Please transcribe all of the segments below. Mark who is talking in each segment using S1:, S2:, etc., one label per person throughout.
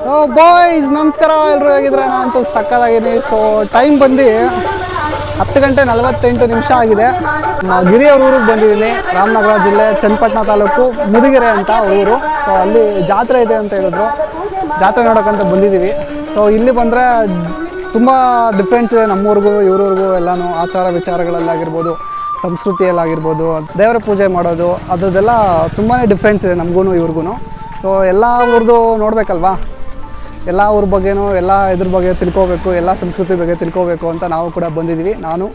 S1: So boys ನಮಸ್ಕಾರ, ಎಲ್ಲರೂ ಹೇಗಿದ್ರೆ ನಾನಂತೂ ಸಕ್ಕತ್ತಾಗಿದ್ದೀನಿ. ಸೊ ಟೈಮ್ ಬಂದು 10:48 ಆಗಿದೆ. ಗಿರಿಯವ್ರ ಊರಿಗೆ ಬಂದಿದ್ದೀನಿ. ರಾಮನಗರ ಜಿಲ್ಲೆ ಚನ್ನಪಟ್ಟಣ ತಾಲೂಕು ಮುದಿಗೆರೆ ಅಂತ ಊರು. ಸೊ ಅಲ್ಲಿ ಜಾತ್ರೆ ಇದೆ ಅಂತ ಹೇಳಿದ್ರು, ಜಾತ್ರೆ ನೋಡೋಕ್ಕಂತ ಬಂದಿದ್ದೀವಿ. ಸೊ ಇಲ್ಲಿ ಬಂದರೆ ತುಂಬ ಡಿಫ್ರೆನ್ಸ್ ಇದೆ ನಮ್ಮೂರಿಗೂ ಇವ್ರವ್ರಿಗೂ ಎಲ್ಲನೂ. ಆಚಾರ ವಿಚಾರಗಳಲ್ಲಾಗಿರ್ಬೋದು, ಸಂಸ್ಕೃತಿಯಲ್ಲಾಗಿರ್ಬೋದು, ದೇವರ ಪೂಜೆ ಮಾಡೋದು ಅದರದ್ದೆಲ್ಲ ತುಂಬಾ ಡಿಫ್ರೆನ್ಸ್ ಇದೆ ನಮಗೂ ಇವ್ರಿಗೂ. ಸೊ ಎಲ್ಲ ಊರದು ನೋಡಬೇಕಲ್ವಾ, ಎಲ್ಲ ಊರ ಬಗ್ಗೆನೂ ಎಲ್ಲ ಇದ್ರ ಬಗ್ಗೆ ತಿಳ್ಕೋಬೇಕು, ಎಲ್ಲ ಸಂಸ್ಕೃತಿ ಬಗ್ಗೆ ತಿಳ್ಕೋಬೇಕು ಅಂತ ನಾವು ಕೂಡ ಬಂದಿದ್ದೀವಿ. ನಾನು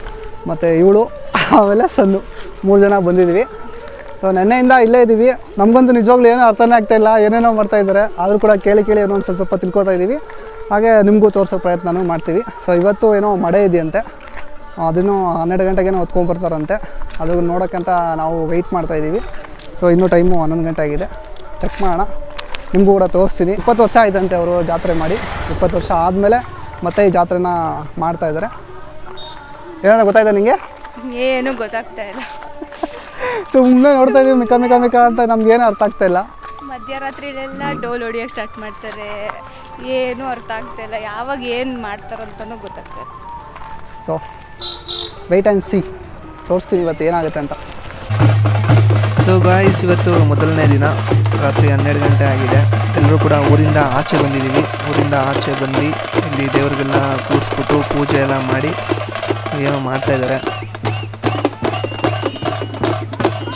S1: ಮತ್ತು ಇವಳು ಆಮೇಲೆ ಸನ್ನು 3 ಜನ ಬಂದಿದ್ದೀವಿ. ಸೊ ನೆನ್ನೆಯಿಂದ ಇಲ್ಲೇ ಇದ್ದೀವಿ. ನಮಗಂತೂ ನಿಜವಾಗ್ಲೂ ಏನೂ ಅರ್ಥನೇ ಆಗ್ತಾಯಿಲ್ಲ, ಏನೇನೋ ಮಾಡ್ತಾಯಿದ್ದಾರೆ. ಆದರೂ ಕೂಡ ಕೇಳಿ ಏನೋ ಒಂದು ಸ್ವಲ್ಪ ತಿಳ್ಕೊತಾ ಇದ್ದೀವಿ. ಹಾಗೆ ನಿಮಗೂ ತೋರಿಸೋ ಪ್ರಯತ್ನನೂ ಮಾಡ್ತೀವಿ. ಸೊ ಇವತ್ತು ಏನೋ ಮಳೆ ಇದೆಯಂತೆ, ಅದನ್ನು 12 ಗಂಟೆಗೇನೋ ಹೊತ್ಕೊಂಡ್ಬರ್ತಾರಂತೆ. ಅದು ನೋಡೋಕ್ಕಂತ ನಾವು ವೆಯ್ಟ್ ಮಾಡ್ತಾಯಿದ್ದೀವಿ. ಸೊ ಇನ್ನೂ ಟೈಮು 11 ಗಂಟೆ ಆಗಿದೆ. ಚೆಕ್ ಮಾಡೋಣ, ನಿಮಗೂ ಕೂಡ ತೋರಿಸ್ತೀನಿ. 20 ವರ್ಷ ಆಯ್ತಂತೆ ಅವರು ಜಾತ್ರೆ ಮಾಡಿ. 20 ವರ್ಷ ಆದಮೇಲೆ ಮತ್ತೆ ಈ ಜಾತ್ರೆನ ಮಾಡ್ತಾಯಿದ್ದಾರೆ. ಏನಾದ್ರು ಗೊತ್ತಾಯ್ತಾ ನಿಮಗೆ?
S2: ಏನು ಗೊತ್ತಾಗ್ತಾ ಇಲ್ಲ.
S1: ಸುಮ್ಮನೆ ನೋಡ್ತಾ ಇದ್ದೀವಿ ಮಿಕ ಅಂತ, ನಮ್ಗೇನು ಅರ್ಥ ಆಗ್ತಾಯಿಲ್ಲ.
S2: ಮಧ್ಯರಾತ್ರಿಲೆಲ್ಲ ಡೋಲ್ ಹೊಡಿಯೋಕ್ಕೆ ಸ್ಟಾರ್ಟ್ ಮಾಡ್ತಾರೆ, ಏನೂ ಅರ್ಥ ಆಗ್ತಾಯಿಲ್ಲ. ಯಾವಾಗ ಏನು ಮಾಡ್ತಾರಂತನೂ ಗೊತ್ತಾಗ್ತಾಯಿಲ್ಲ.
S1: ಸೊ ವೆಯ್ಟ್ ಆ್ಯಂಡ್ ಸಿ, ತೋರಿಸ್ತೀವಿ ಇವತ್ತು ಏನಾಗುತ್ತೆ ಅಂತ.
S3: ಸೊ ಗಾಯ್ಸ್, ಇವತ್ತು ಮೊದಲನೇ ದಿನ, ರಾತ್ರಿ 12 ಗಂಟೆ ಆಗಿದೆ. ಎಲ್ಲರೂ ಕೂಡ ಊರಿಂದ ಆಚೆ ಬಂದಿದ್ದೀವಿ. ಊರಿಂದ ಆಚೆ ಬಂದು ಇಲ್ಲಿ ದೇವ್ರಿಗೆಲ್ಲ ಕೂರಿಸ್ಬಿಟ್ಟು ಪೂಜೆ ಎಲ್ಲ ಮಾಡಿ ಏನೋ ಮಾಡ್ತಾಯಿದ್ದಾರೆ.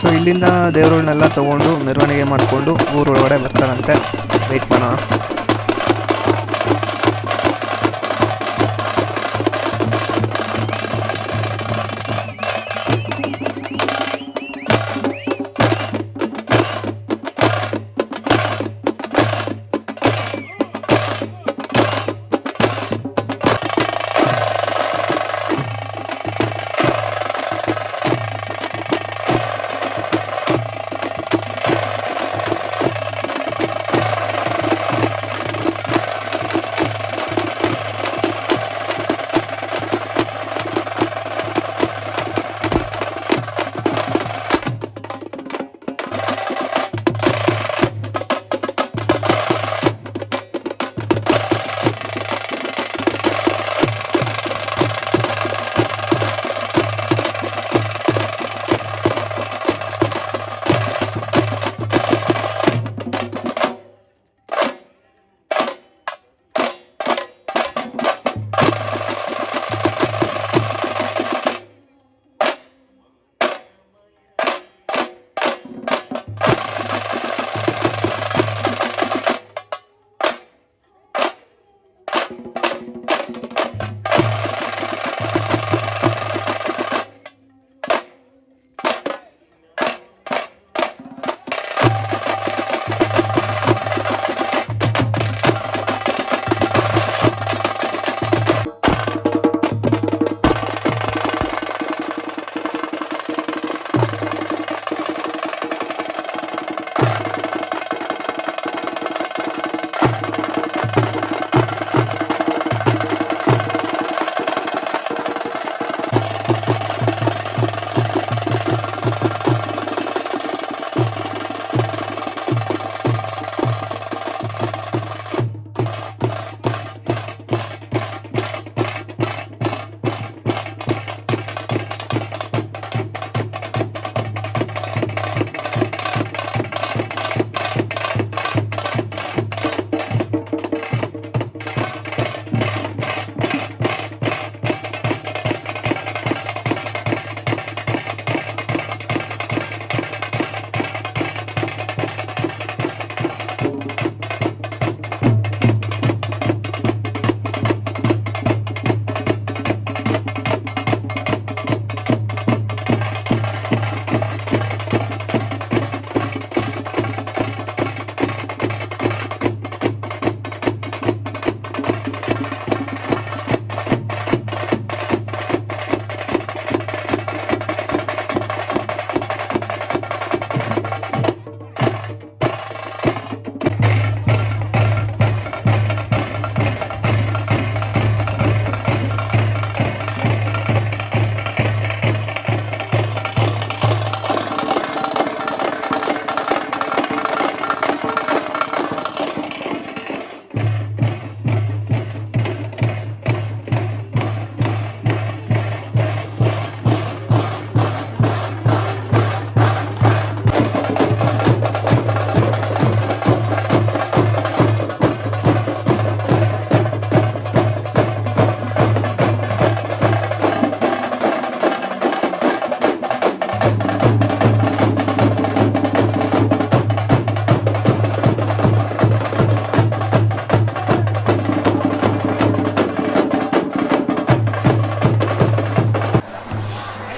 S3: ಸೊ ಇಲ್ಲಿಂದ ದೇವ್ರನ್ನೆಲ್ಲ ತೊಗೊಂಡು ಮೆರವಣಿಗೆ ಮಾಡಿಕೊಂಡು ಊರೊಳಗಡೆ ಬರ್ತಾರಂತೆ. ವೆಯ್ಟ್ ಮಾಡೋಣ.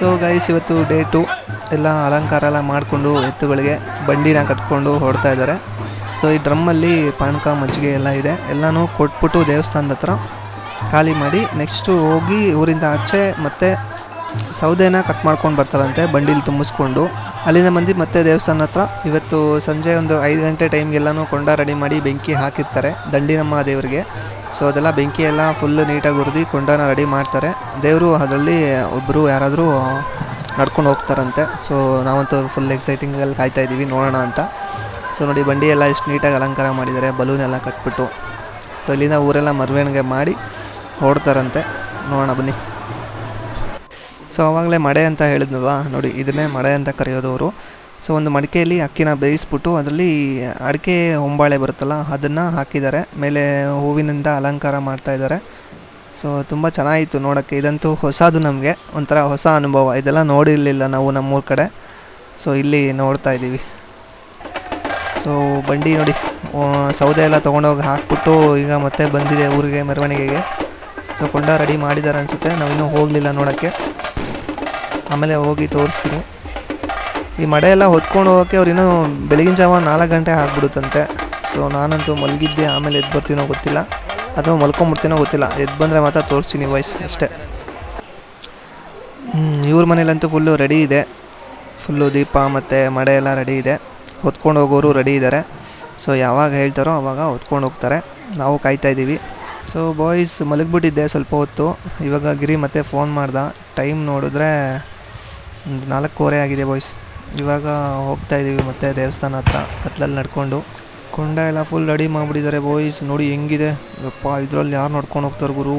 S3: ಸೊ ಗೈಸ್ ಇವತ್ತು ಡೇ 2 ಎಲ್ಲ ಅಲಂಕಾರ ಎಲ್ಲ ಮಾಡಿಕೊಂಡು ಎತ್ತುಗಳಿಗೆ ಬಂಡಿನ ಕಟ್ಕೊಂಡು ಹೊರಡ್ತಾ ಇದ್ದಾರೆ. ಸೊ ಈ ಡ್ರಮ್ಮಲ್ಲಿ ಪಾನಕ ಮಜ್ಜಿಗೆ ಎಲ್ಲ ಇದೆ, ಎಲ್ಲನೂ ಕೊಟ್ಬಿಟ್ಟು ದೇವಸ್ಥಾನದ ಹತ್ರ ಖಾಲಿ ಮಾಡಿ ನೆಕ್ಸ್ಟು ಹೋಗಿ ಊರಿಂದ ಆಚೆ ಮತ್ತೆ ಸೌದೆನ ಕಟ್ ಮಾಡ್ಕೊಂಡು ಬರ್ತಾರಂತೆ ಬಂಡಿಲಿ ತುಂಬಿಸ್ಕೊಂಡು. ಅಲ್ಲಿಂದ ಬಂದು ಮತ್ತೆ ದೇವಸ್ಥಾನ ಹತ್ರ ಇವತ್ತು ಸಂಜೆ ಒಂದು 5 ಗಂಟೆ ಟೈಮ್ಗೆಲ್ಲನೂ ಕೊಂಡ ರೆಡಿ ಮಾಡಿ ಬೆಂಕಿ ಹಾಕಿರ್ತಾರೆ ದಂಡಿನಮ್ಮ ದೇವರಿಗೆ. ಸೊ ಅದೆಲ್ಲ ಬೆಂಕಿ ಎಲ್ಲ ಫುಲ್ಲು ನೀಟಾಗಿ ಹುರಿದು ಕೊಂಡನ ರೆಡಿ ಮಾಡ್ತಾರೆ. ದೇವರು ಅದರಲ್ಲಿ ಒಬ್ಬರು ಯಾರಾದರೂ ನಡ್ಕೊಂಡು ಹೋಗ್ತಾರಂತೆ. ಸೊ ನಾವಂತೂ ಫುಲ್ ಎಕ್ಸೈಟಿಂಗಲ್ಲಿ ಕಾಯ್ತಾ ಇದ್ದೀವಿ ನೋಡೋಣ ಅಂತ. ಸೊ ನೋಡಿ ಬಂಡಿ ಎಲ್ಲ ಎಷ್ಟು ನೀಟಾಗಿ ಅಲಂಕಾರ ಮಾಡಿದ್ದಾರೆ, ಬಲೂನ್ ಎಲ್ಲ ಕಟ್ಬಿಟ್ಟು. ಸೊ ಇಲ್ಲಿಂದ ಊರೆಲ್ಲ ಮೆರವಣಿಗೆ ಮಾಡಿ ಹೊರಡ್ತಾರಂತೆ, ನೋಡೋಣ ಬನ್ನಿ. ಸೊ ಆವಾಗಲೇ ಮಡೆ ಅಂತ ಹೇಳಿದ್ನಲ್ವಾ, ನೋಡಿ ಇದನ್ನೇ ಮಡೆ ಅಂತ ಕರೆಯೋದು ಅವರು. ಸೊ ಒಂದು ಮಡಿಕೆಯಲ್ಲಿ ಅಕ್ಕಿನ ಬೇಯಿಸ್ಬಿಟ್ಟು ಅದರಲ್ಲಿ ಅಡಿಕೆ ಹೊಂಬಾಳೆ ಬರುತ್ತಲ್ಲ ಅದನ್ನು ಹಾಕಿದ್ದಾರೆ, ಮೇಲೆ ಹೂವಿನಿಂದ ಅಲಂಕಾರ ಮಾಡ್ತಾಯಿದ್ದಾರೆ. ಸೊ ತುಂಬ ಚೆನ್ನಾಗಿತ್ತು ನೋಡೋಕ್ಕೆ, ಇದಂತೂ ಹೊಸದು, ನಮಗೆ ಒಂಥರ ಹೊಸ ಅನುಭವ, ಇದೆಲ್ಲ ನೋಡಿರಲಿಲ್ಲ ನಾವು ನಮ್ಮೂರ ಕಡೆ. ಸೊ ಇಲ್ಲಿ ನೋಡ್ತಾ ಇದ್ದೀವಿ. ಸೊ ಬಂಡಿ ನೋಡಿ ಸೌದೆ ಎಲ್ಲ ತೊಗೊಂಡೋಗಿ ಹಾಕ್ಬಿಟ್ಟು ಈಗ ಮತ್ತೆ ಬಂದಿದೆ ಊರಿಗೆ ಮೆರವಣಿಗೆಗೆ. ಸೊ ಕೊಂಡ ರೆಡಿ ಮಾಡಿದ್ದಾರೆ ಅನಿಸುತ್ತೆ, ನಾವಿನ್ನೂ ಹೋಗಲಿಲ್ಲ ನೋಡೋಕ್ಕೆ, ಆಮೇಲೆ ಹೋಗಿ ತೋರಿಸ್ತೀನಿ. ಈ ಮಡೆ ಎಲ್ಲ ಹೊತ್ಕೊಂಡು ಹೋಗೋಕ್ಕೆ ಅವ್ರು ಇನ್ನೂ ಬೆಳಗಿನ ಜಾವ 4 ಗಂಟೆ ಆಗಿಬಿಡುತ್ತಂತೆ. ಸೊ ನಾನಂತೂ ಮಲಗಿದ್ದೆ, ಆಮೇಲೆ ಎದ್ದು ಬರ್ತೀನೋ ಗೊತ್ತಿಲ್ಲ ಅಥವಾ ಮಲ್ಕೊಂಬಿಡ್ತೀನೋ ಗೊತ್ತಿಲ್ಲ. ಎದ್ದು ಬಂದರೆ ಮಾತ್ರ ತೋರಿಸ್ತೀನಿ ವಾಯ್ಸ್ ಅಷ್ಟೇ. ಇವ್ರ ಮನೇಲಂತೂ ಫುಲ್ಲು ರೆಡಿ ಇದೆ, ಫುಲ್ಲು ದೀಪ ಮತ್ತು ಮಡೆ ಎಲ್ಲ ರೆಡಿ ಇದೆ. ಹೊತ್ಕೊಂಡು ಹೋಗೋರು ರೆಡಿ ಇದ್ದಾರೆ. ಸೊ ಯಾವಾಗ ಹೇಳ್ತಾರೋ ಆವಾಗ ಹೊತ್ಕೊಂಡು ಹೋಗ್ತಾರೆ, ನಾವು ಕಾಯ್ತಾ ಇದ್ದೀವಿ. ಸೊ ಬಾಯ್ಸ್ ಮಲಗಿಬಿಟ್ಟಿದ್ದೆ ಸ್ವಲ್ಪ ಹೊತ್ತು, ಇವಾಗ ಗಿರಿ ಮತ್ತೆ ಫೋನ್ ಮಾಡ್ದ. ಟೈಮ್ ನೋಡಿದ್ರೆ 4:15 ಆಗಿದೆ ಬಾಯ್ಸ್. ಇವಾಗ ಹೋಗ್ತಾ ಇದ್ದೀವಿ ಮತ್ತೆ ದೇವಸ್ಥಾನ ಹತ್ರ ಕತ್ಲಲ್ಲಿ ನಡ್ಕೊಂಡು. ಕೊಂಡ ಎಲ್ಲ ಫುಲ್ ರೆಡಿ ಮಾಡಿಬಿಟ್ಟಿದ್ದಾರೆ ಬಾಯ್ಸ್, ನೋಡಿ ಹೆಂಗಿದೆ ಯಪ್ಪ. ಇದರಲ್ಲಿ ಯಾರು ನಡ್ಕೊಂಡು ಹೋಗ್ತಾರೆ ಗುರು,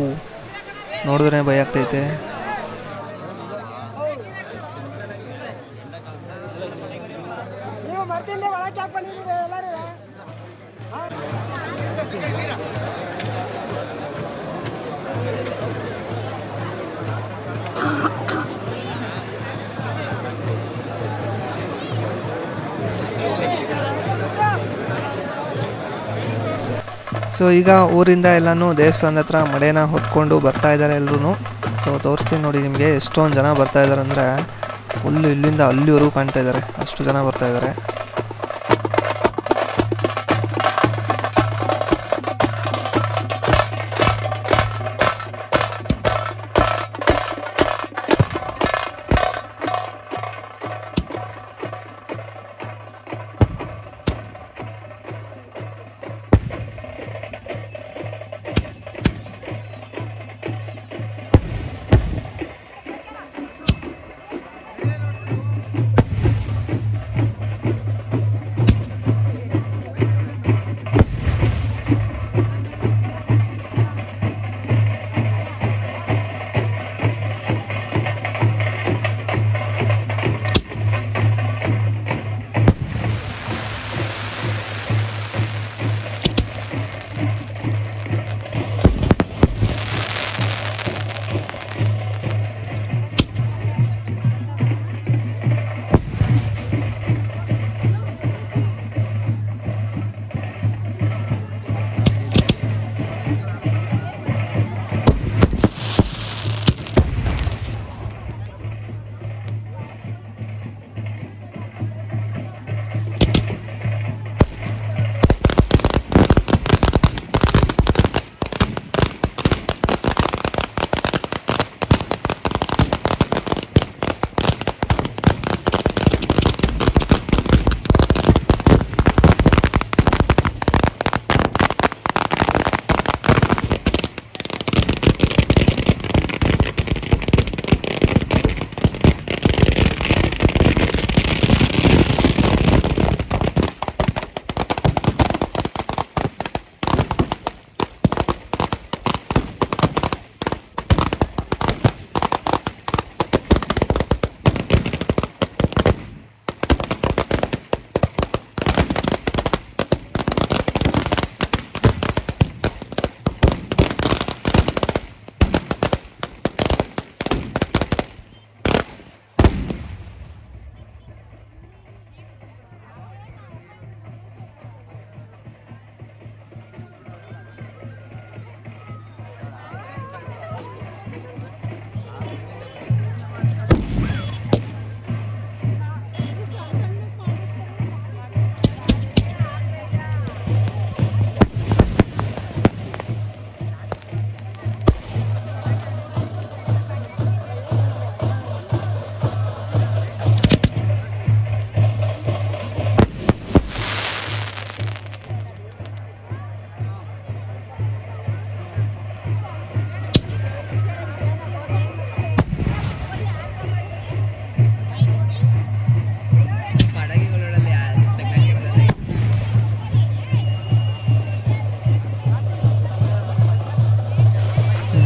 S3: ನೋಡಿದ್ರೆ ಭಯ ಆಗ್ತೈತೆ. ಸೊ ಈಗ ಊರಿಂದ ಎಲ್ಲನೂ ದೇವಸ್ಥಾನದ ಹತ್ರ ಮಡೆನ ಹೊತ್ಕೊಂಡು ಬರ್ತಾ ಇದ್ದಾರೆ ಎಲ್ಲರೂ. ಸೊ ತೋರಿಸ್ತೀನಿ ನೋಡಿ ನಿಮಗೆ, ಎಷ್ಟೊಂದು ಜನ ಬರ್ತಾ ಇದ್ದಾರೆ ಅಂದರೆ ಫುಲ್ಲು ಇಲ್ಲಿಂದ ಅಲ್ಲಿವರೆಗೂ ಕಾಣ್ತಾ ಇದ್ದಾರೆ, ಅಷ್ಟು ಜನ ಬರ್ತಾ ಇದ್ದಾರೆ.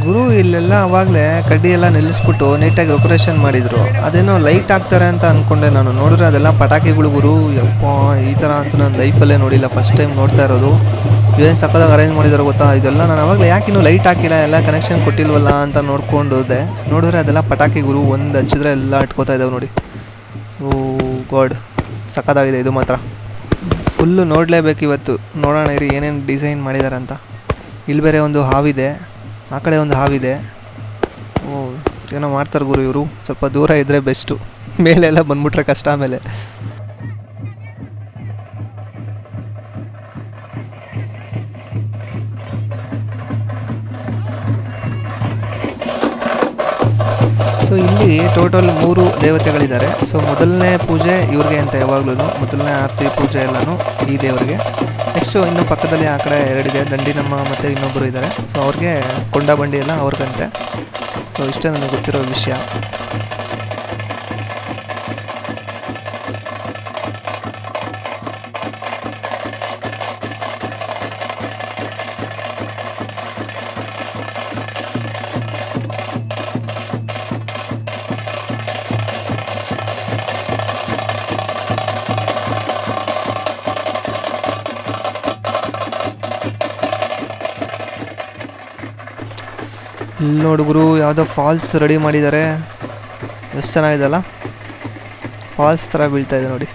S3: ಗುರು ಇಲ್ಲೆಲ್ಲ ಅವಾಗಲೇ ಕಡ್ಡಿ ಎಲ್ಲ ನಿಲ್ಲಿಸ್ಬಿಟ್ಟು ನೀಟಾಗಿ ಡೆಕೋರೇಷನ್ ಮಾಡಿದರು. ಅದೇನೋ ಲೈಟ್ ಹಾಕ್ತಾರೆ ಅಂತ ಅಂದ್ಕೊಂಡೆ ನಾನು. ನೋಡಿದ್ರೆ ಅದೆಲ್ಲ ಪಟಾಕಿಗಳು ಗುರು. ಯಪ್ಪ, ಈ ಥರ ಅಂತೂ ನಾನು ಲೈಫಲ್ಲೇ ನೋಡಿಲ್ಲ, ಫಸ್ಟ್ ಟೈಮ್ ನೋಡ್ತಾ ಇರೋದು. ಏನು ಸಕ್ಕದಾಗ ಅರೇಂಜ್ ಮಾಡಿದಾರೋ ಗೊತ್ತಾ. ಇದೆಲ್ಲ ನಾನು ಅವಾಗಲೇ ಯಾಕೆ ಇನ್ನೂ ಲೈಟ್ ಹಾಕಿಲ್ಲ, ಎಲ್ಲ ಕನೆಕ್ಷನ್ ಕೊಟ್ಟಿಲ್ವಲ್ಲ ಅಂತ ನೋಡ್ಕೊಂಡೋದೆ. ನೋಡಿದ್ರೆ ಅದೆಲ್ಲ ಪಟಾಕಿ ಗುರು. ಒಂದು ಹಚ್ಚಿದ್ರೆ ಎಲ್ಲ ಇಟ್ಕೋತಾ ಇದ್ದಾವೆ ನೋಡಿ. ಓ ಗಾಡ್, ಸಕ್ಕದಾಗಿದೆ ಇದು ಮಾತ್ರ. ಫುಲ್ಲು ನೋಡಲೇಬೇಕು ಇವತ್ತು. ನೋಡೋಣ ಇರಿ ಏನೇನು ಡಿಸೈನ್ ಮಾಡಿದ್ದಾರೆ ಅಂತ. ಇಲ್ಲಿ ಬೇರೆ ಒಂದು ಹಾವಿದೆ, ಆ ಕಡೆ ಒಂದು ಹಾವಿದೆ. ಓ, ಏನೋ ಮಾಡ್ತಾರೆ ಗುರು ಇವರು. ಸ್ವಲ್ಪ ದೂರ ಇದ್ದರೆ ಬೆಸ್ಟು, ಮೇಲೆಲ್ಲ ಬಂದ್ಬಿಟ್ರೆ ಕಷ್ಟ ಆಮೇಲೆ. ಸೊ ಇಲ್ಲಿ ಟೋಟಲ್ 3 ದೇವತೆಗಳಿದ್ದಾರೆ. ಸೊ ಮೊದಲನೇ ಪೂಜೆ ಇವ್ರಿಗೆ ಅಂತ ಯಾವಾಗ್ಲೂ, ಮೊದಲನೇ ಆರತಿ ಪೂಜೆ ಎಲ್ಲನೂ ಈ ದೇವರಿಗೆ. ನೆಕ್ಸ್ಟು ಇನ್ನು ಪಕ್ಕದಲ್ಲಿ ಆ ಕಡೆ 2 ಇದೆ, ದಂಡಿನಮ್ಮ ಮತ್ತು ಇನ್ನೊಬ್ಬರು ಇದ್ದಾರೆ. ಸೊ ಅವ್ರಿಗೆ ಕೊಂಡ ಬಂಡಿ ಎಲ್ಲ ಅವ್ರಿಗಂತೆ. ಸೊ ಇಷ್ಟೇ ನನಗೆ ಗೊತ್ತಿರೋ ವಿಷಯ. ಇಲ್ಲಿ ನೋಡುಗರು, ಯಾವುದೋ ಫಾಲ್ಸ್ ರೆಡಿ ಮಾಡಿದ್ದಾರೆ. ಎಷ್ಟು ಚೆನ್ನಾಗಿದೆಲ್ಲ, ಫಾಲ್ಸ್ ಥರ ಬೀಳ್ತಾ ಇದೆ ನೋಡಿ.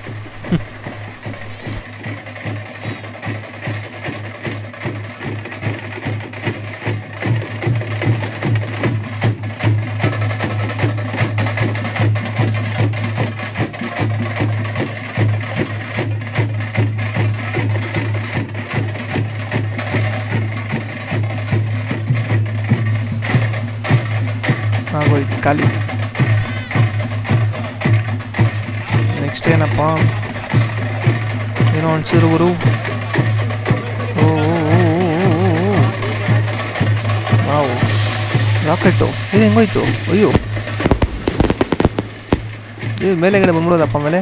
S3: ಆಗೋಯ್ತು ಖಾಲಿ. ನೆಕ್ಸ್ಟ್ ಏನಪ್ಪ, ಏನೋ ಅನ್ಸಿರು ಗುರು. ಓ ವಾವ್, ರಾಕೆಟ್ಟು ಇದು ಹೆಂಗೋಯ್ತು. ಅಯ್ಯೋ, ಇದು ಮೇಲೆಗಡೆ ಬಂದ್ಬಿಡೋದಪ್ಪ ಮೇಲೆ.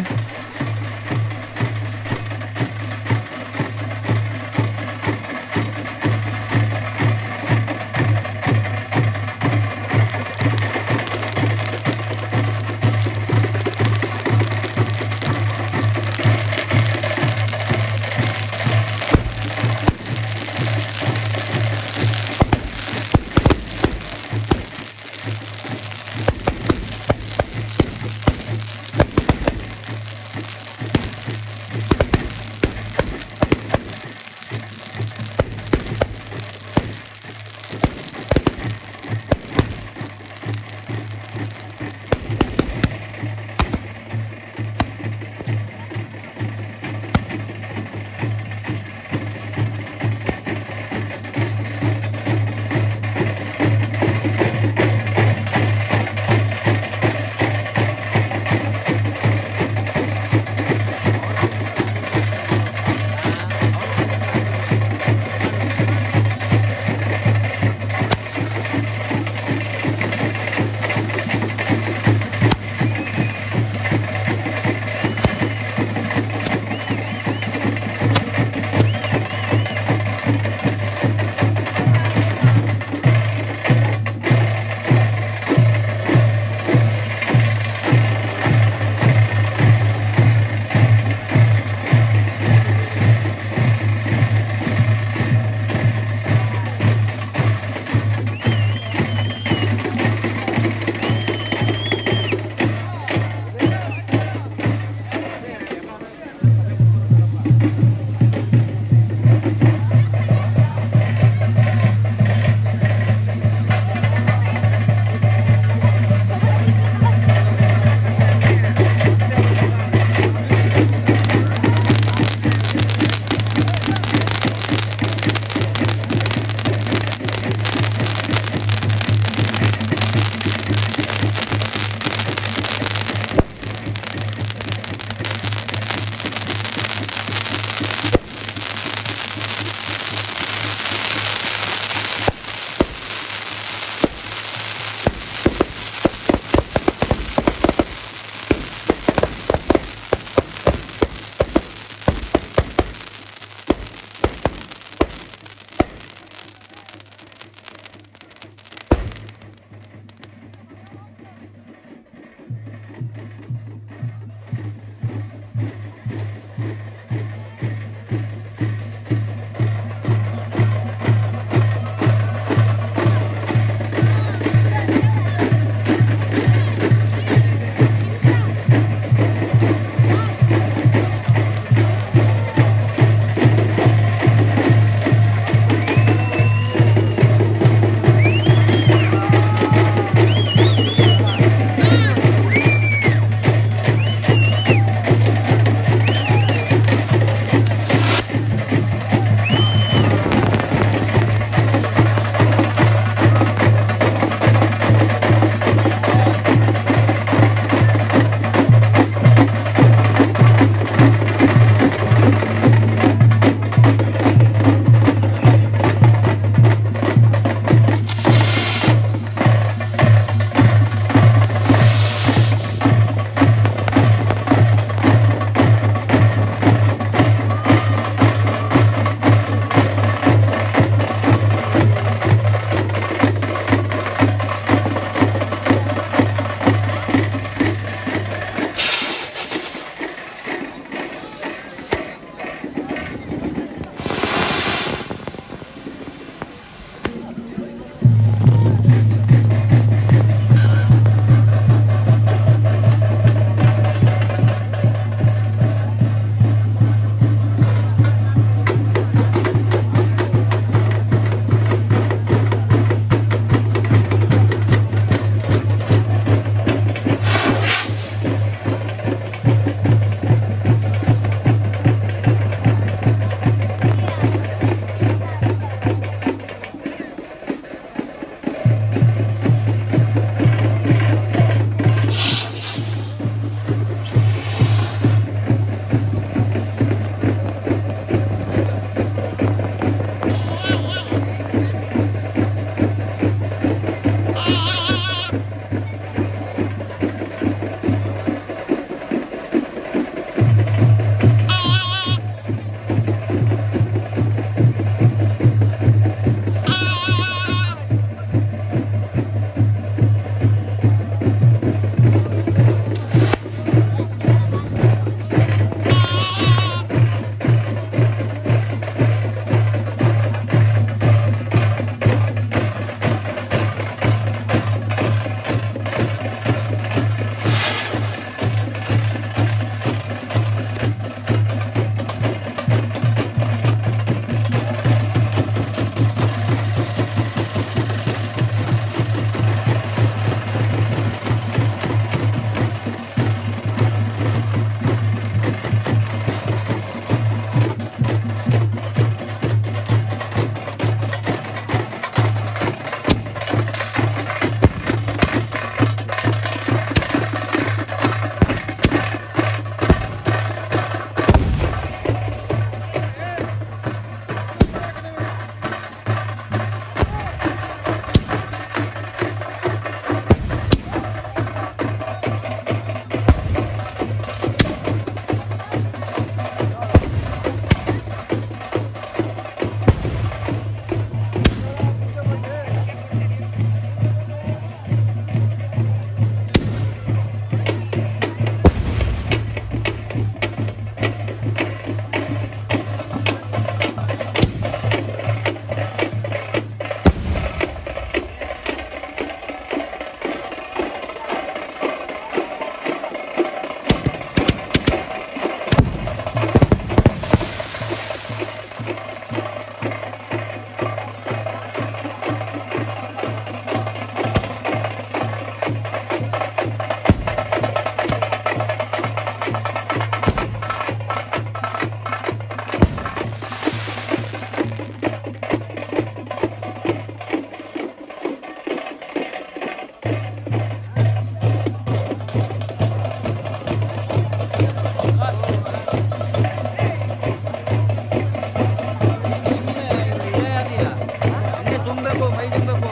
S4: ತುಂಬಬೇಕು, ಮೈ ತುಂಬಬೇಕು.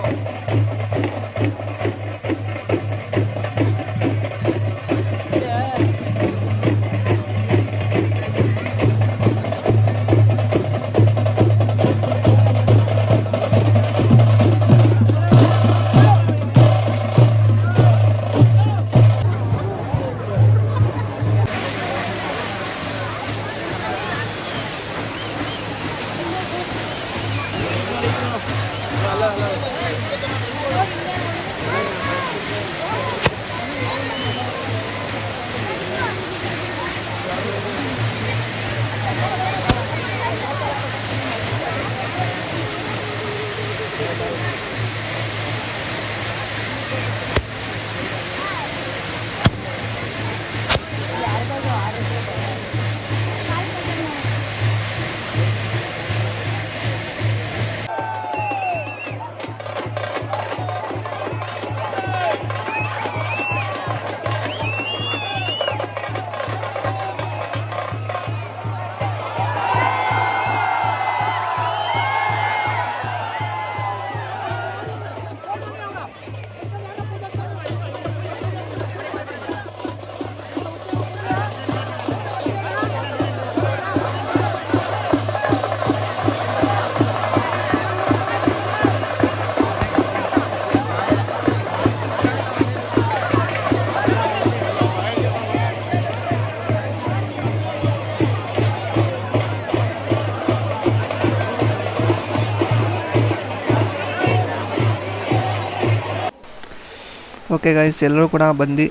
S3: ಓಕೆ ಗೈಸ್, ಎಲ್ಲರೂ ಕೂಡ ಬಂದು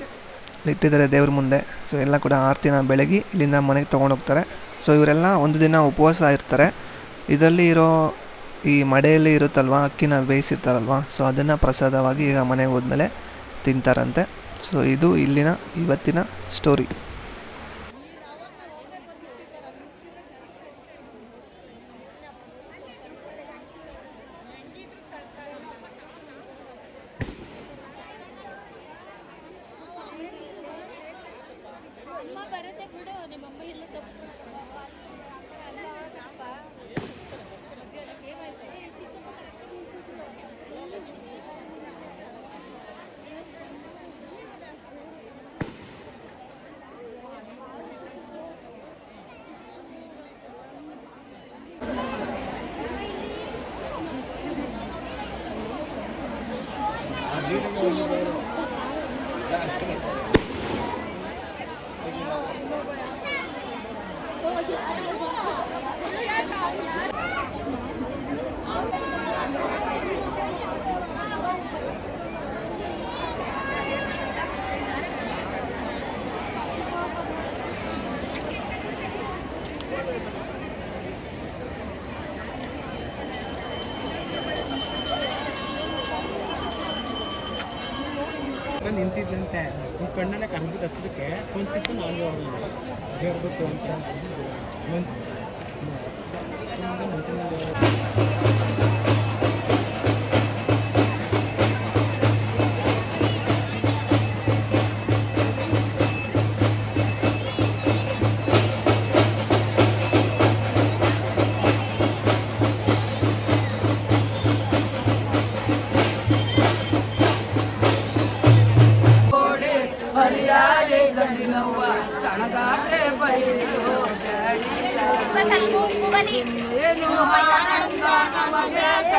S3: ಇಟ್ಟಿದ್ದಾರೆ ದೇವ್ರ ಮುಂದೆ. ಸೊ ಎಲ್ಲ ಕೂಡ ಆರತಿನ ಬೆಳಗಿ ಇಲ್ಲಿಂದ ಮನೆಗೆ ತೊಗೊಂಡೋಗ್ತಾರೆ. ಸೊ ಇವರೆಲ್ಲ ಒಂದು ದಿನ ಉಪವಾಸ ಇರ್ತಾರೆ. ಇದರಲ್ಲಿ ಇರೋ ಈ ಮಡೆಯಲ್ಲಿ ಇರುತ್ತಲ್ವ, ಅಕ್ಕಿನ ಬೇಯಿಸಿರ್ತಾರಲ್ವ, ಸೊ ಅದನ್ನು ಪ್ರಸಾದವಾಗಿ ಈಗ ಮನೆಗೆ ಹೋದ್ಮೇಲೆ ತಿಂತಾರಂತೆ. ಸೊ ಇದು ಇಲ್ಲಿನ ಇವತ್ತಿನ ಸ್ಟೋರಿ.
S4: ನಿಂತಿದ್ದಂತೆ ಈ ಕಣ್ಣನ್ನ ಕರೆದ್ಬಿಟ್ಟು ಹತ್ತದಕ್ಕೆ ಕುಂತಿತ್ತು ನಾನು ಹೇಳ್ಬೇಕು ಅಂತ
S5: ಏನು ಆನಂದ ನಮಗೆ